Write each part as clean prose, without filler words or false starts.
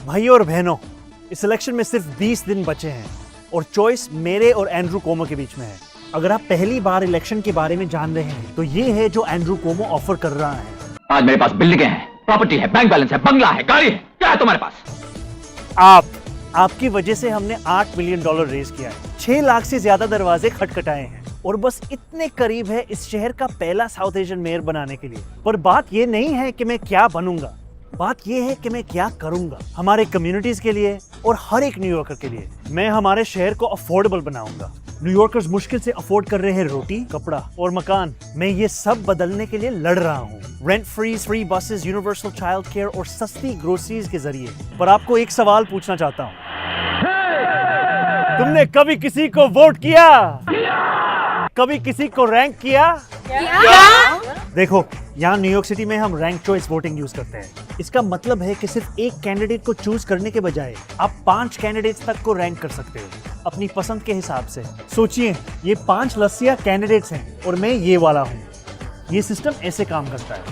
भाइयों और बहनों, इस इलेक्शन में सिर्फ 20 दिन बचे हैं और चॉइस मेरे और एंड्रू कोमो के बीच में है। अगर आप पहली बार इलेक्शन के बारे में जान रहे हैं तो ये है जो एंड्रू कोमो ऑफर कर रहा है। आज मेरे पास बिल्डिंगें हैं, प्रॉपर्टी है, बैंक बैलेंस है, बंगला है, गाड़ी है, क्या है तुम्हारे पास? आपकी वजह से हमने $8 मिलियन रेज किया है, 6 लाख से ज्यादा दरवाजे खटखटाए हैं और बस इतने करीब है इस शहर का पहला साउथ एशियन मेयर बनाने के लिए। पर बात ये नहीं है कि मैं क्या बनूंगा, बात ये है कि मैं क्या करूंगा हमारे कम्युनिटीज के लिए और हर एक न्यूयॉर्कर के लिए। मैं हमारे शहर को अफोर्डेबल बनाऊंगा। न्यूयॉर्कर्स मुश्किल से अफोर्ड कर रहे हैं रोटी, कपड़ा और मकान। मैं ये सब बदलने के लिए लड़ रहा हूँ, rent free buses, universal child care और सस्ती ग्रोसरीज के जरिए। पर आपको एक सवाल पूछना चाहता हूँ, तुमने कभी किसी को वोट किया? कभी किसी को रैंक किया? देखो, यहाँ न्यूयॉर्क सिटी में हम रैंक चॉइस वोटिंग यूज करते हैं। इसका मतलब है कि सिर्फ एक कैंडिडेट को चूज करने के बजाय आप 5 कैंडिडेट्स तक को रैंक कर सकते हो अपनी पसंद के हिसाब से। सोचिए, ये 5 लस्सिया कैंडिडेट्स हैं और मैं ये वाला हूँ। ये सिस्टम ऐसे काम करता है।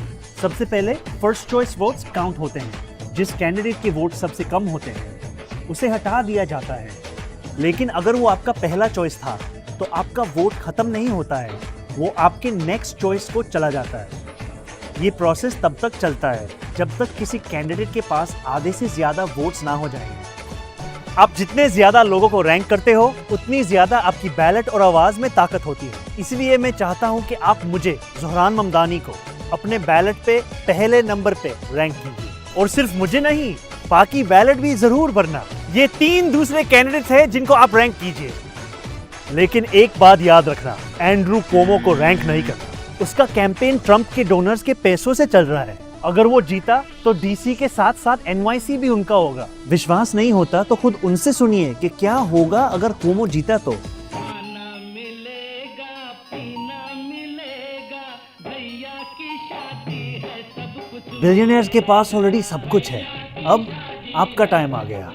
सबसे पहले फर्स्ट चॉइस वोट्स काउंट होते हैं। जिस कैंडिडेट के वोट सबसे कम होते हैं उसे हटा दिया जाता है। लेकिन अगर वो आपका पहला चॉइस था तो आपका वोट खत्म नहीं होता है, वो आपके नेक्स्ट चॉइस को चला जाता है। ये प्रोसेस तब तक चलता है जब तक किसी कैंडिडेट के पास आधे से ज्यादा वोट्स ना हो जाएं। आप जितने ज्यादा लोगों को रैंक करते हो उतनी ज्यादा आपकी बैलेट और आवाज में ताकत होती है। इसलिए मैं चाहता हूं कि आप मुझे, ज़ोहरान ममदानी को, अपने बैलेट पे पहले नंबर पे रैंक कीजिए। और सिर्फ मुझे नहीं, बाकी बैलेट भी जरूर भरना। ये 3 दूसरे कैंडिडेट्स हैं जिनको आप रैंक कीजिए। लेकिन एक बात याद रखना, एंड्रू कोमो को रैंक नहीं करना। उसका कैंपेन ट्रंप के डोनर्स के पैसों से चल रहा है। अगर वो जीता तो डीसी के साथ साथ एनवाईसी भी उनका होगा। विश्वास नहीं होता तो खुद उनसे सुनिए कि क्या होगा अगर कोमो जीता तो। खाना मिलेगा, पीना मिलेगा, भैया की शादी है, सब कुछ। बिलियनियर्स के पास ऑलरेडी सब कुछ है, अब आपका टाइम आ गया।